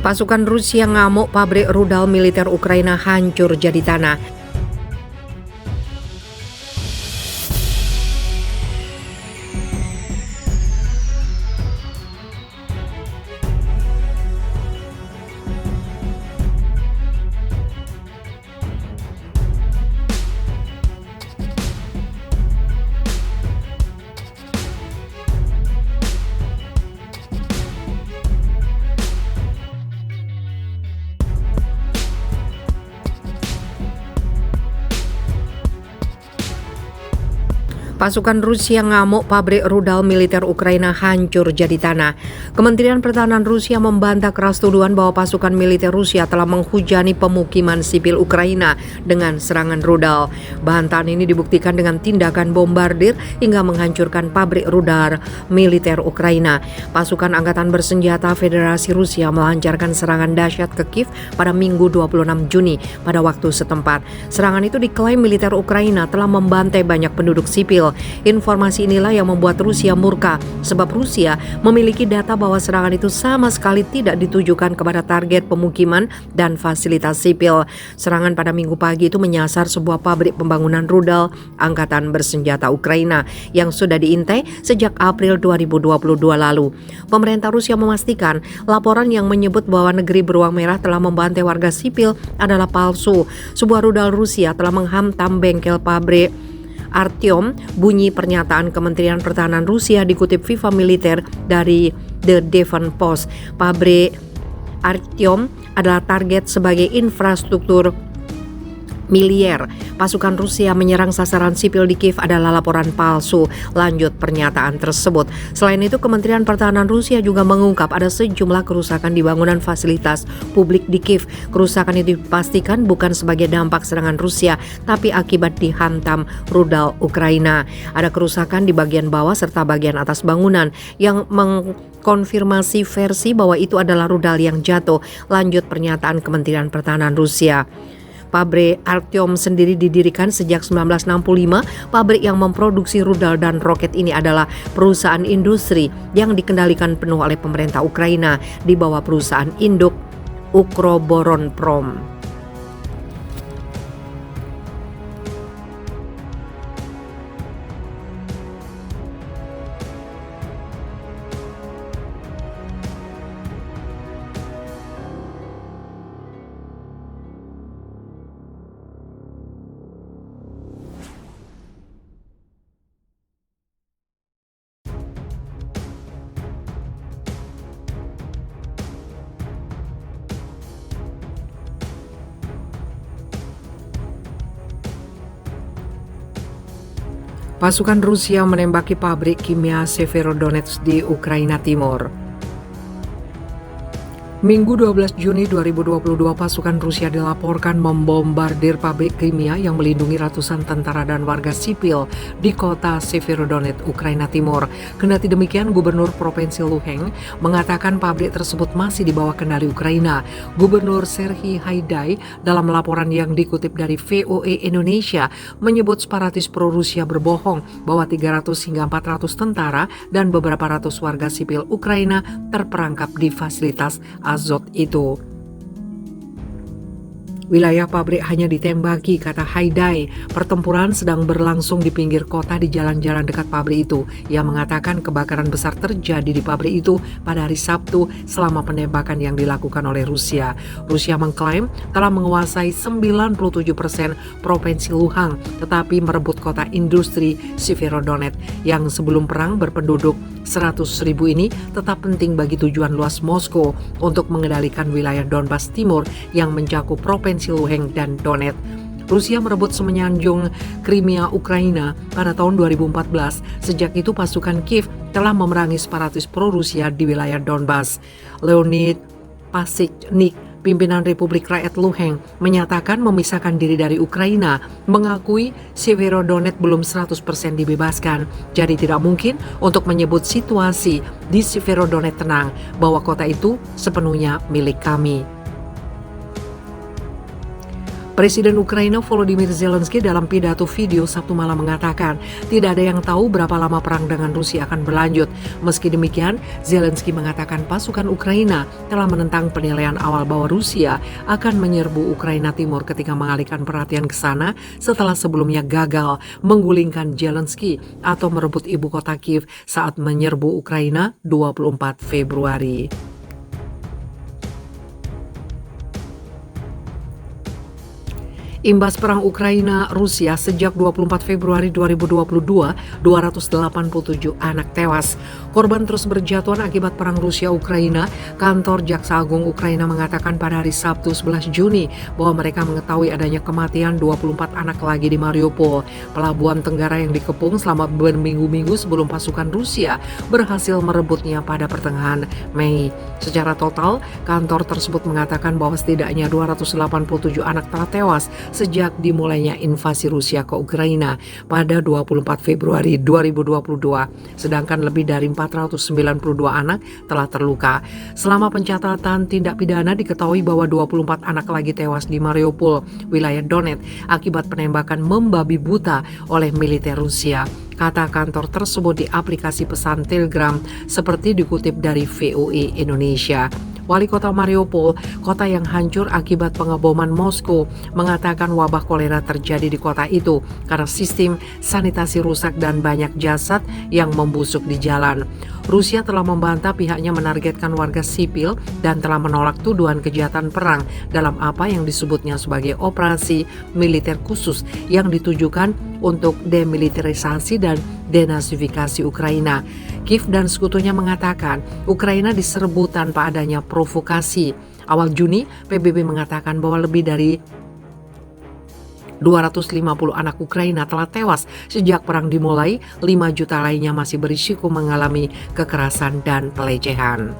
Pasukan Rusia ngamuk, pabrik rudal militer Ukraina hancur jadi tanah. Pasukan Rusia ngamuk, pabrik rudal militer Ukraina hancur jadi tanah. Kementerian Pertahanan Rusia membantah keras tuduhan bahwa pasukan militer Rusia telah menghujani pemukiman sipil Ukraina dengan serangan rudal. Bantahan ini dibuktikan dengan tindakan bombardir hingga menghancurkan pabrik rudal militer Ukraina. Pasukan Angkatan Bersenjata Federasi Rusia melancarkan serangan dahsyat ke Kiev pada Minggu 26 Juni pada waktu setempat. Serangan itu diklaim militer Ukraina telah membantai banyak penduduk sipil. Informasi inilah yang membuat Rusia murka, sebab Rusia memiliki data bahwa serangan itu sama sekali tidak ditujukan kepada target pemukiman dan fasilitas sipil. Serangan pada Minggu pagi itu menyasar sebuah pabrik pembangunan rudal Angkatan Bersenjata Ukraina yang sudah diintai sejak April 2022 lalu. Pemerintah Rusia memastikan laporan yang menyebut bahwa negeri beruang merah telah membantai warga sipil adalah palsu. Sebuah rudal Rusia telah menghantam bengkel pabrik Artyom, bunyi pernyataan Kementerian Pertahanan Rusia dikutip Viva Militer dari The Devon Post. Pabrik Artyom adalah target sebagai infrastruktur miliar. Pasukan Rusia menyerang sasaran sipil di Kiev adalah laporan palsu, lanjut pernyataan tersebut. Selain itu, Kementerian Pertahanan Rusia juga mengungkap ada sejumlah kerusakan di bangunan fasilitas publik di Kiev. Kerusakan itu dipastikan bukan sebagai dampak serangan Rusia, tapi akibat dihantam rudal Ukraina. Ada kerusakan di bagian bawah serta bagian atas bangunan yang mengkonfirmasi versi bahwa itu adalah rudal yang jatuh, lanjut pernyataan Kementerian Pertahanan Rusia. Pabrik Artyom sendiri didirikan sejak 1965. Pabrik yang memproduksi rudal dan roket ini adalah perusahaan industri yang dikendalikan penuh oleh pemerintah Ukraina di bawah perusahaan induk Ukroboronprom. Pasukan Rusia menembaki pabrik kimia Severodonetsk di Ukraina Timur. Minggu 12 Juni 2022, pasukan Rusia dilaporkan membombardir pabrik kimia yang melindungi ratusan tentara dan warga sipil di kota Severodonetsk, Ukraina Timur. Kendati demikian, Gubernur Provinsi Luhansk mengatakan pabrik tersebut masih di bawah kendali Ukraina. Gubernur Serhiy Haidai dalam laporan yang dikutip dari VOA Indonesia menyebut separatis pro-Rusia berbohong bahwa 300 hingga 400 tentara dan beberapa ratus warga sipil Ukraina terperangkap di fasilitas Azot itu. Wilayah pabrik hanya ditembaki, kata Haidai. Pertempuran sedang berlangsung di pinggir kota di jalan-jalan dekat pabrik itu. Ia mengatakan kebakaran besar terjadi di pabrik itu pada hari Sabtu selama penembakan yang dilakukan oleh Rusia. Rusia mengklaim telah menguasai 97% provinsi Luhansk, tetapi merebut kota industri Severodonetsk yang sebelum perang berpenduduk 100.000 ini tetap penting bagi tujuan luas Moskow untuk mengendalikan wilayah Donbas Timur yang mencakup provinsi Luhansk dan Donetsk. Rusia merebut semenanjung Crimea Ukraina pada tahun 2014. Sejak itu pasukan Kiev telah memerangi separatis pro-Rusia di wilayah Donbas. Leonid Pasichnyk, pimpinan Republik Rakyat Luhansk, menyatakan memisahkan diri dari Ukraina, mengakui Severodonetsk belum 100% dibebaskan. Jadi tidak mungkin untuk menyebut situasi di Severodonetsk tenang, bahwa kota itu sepenuhnya milik kami. Presiden Ukraina Volodymyr Zelensky dalam pidato video Sabtu malam mengatakan tidak ada yang tahu berapa lama perang dengan Rusia akan berlanjut. Meski demikian, Zelensky mengatakan pasukan Ukraina telah menentang penilaian awal bahwa Rusia akan menyerbu Ukraina Timur ketika mengalihkan perhatian ke sana setelah sebelumnya gagal menggulingkan Zelensky atau merebut ibu kota Kiev saat menyerbu Ukraina 24 Februari. Imbas perang Ukraina-Rusia sejak 24 Februari 2022, 287 anak tewas. Korban terus berjatuhan akibat perang Rusia-Ukraina. Kantor Jaksa Agung Ukraina mengatakan pada hari Sabtu 11 Juni bahwa mereka mengetahui adanya kematian 24 anak lagi di Mariupol, pelabuhan tenggara yang dikepung selama berminggu-minggu sebelum pasukan Rusia berhasil merebutnya pada pertengahan Mei. Secara total, kantor tersebut mengatakan bahwa setidaknya 287 anak telah tewas sejak dimulainya invasi Rusia ke Ukraina pada 24 Februari 2022, sedangkan lebih dari 492 anak telah terluka. Selama pencatatan tindak pidana diketahui bahwa 24 anak lagi tewas di Mariupol, wilayah Donetsk, akibat penembakan membabi buta oleh militer Rusia. Kata kantor tersebut di aplikasi pesan Telegram seperti dikutip dari VOA Indonesia. Wali kota Mariupol, kota yang hancur akibat pengeboman Moskow, mengatakan wabah kolera terjadi di kota itu karena sistem sanitasi rusak dan banyak jasad yang membusuk di jalan. Rusia telah membantah pihaknya menargetkan warga sipil dan telah menolak tuduhan kejahatan perang dalam apa yang disebutnya sebagai operasi militer khusus yang ditujukan untuk demilitarisasi dan denazifikasi Ukraina. Kiev dan sekutunya mengatakan Ukraina diserbu tanpa adanya provokasi. Awal Juni, PBB mengatakan bahwa lebih dari 250 anak Ukraina telah tewas sejak perang dimulai. 5 juta lainnya masih berisiko mengalami kekerasan dan pelecehan.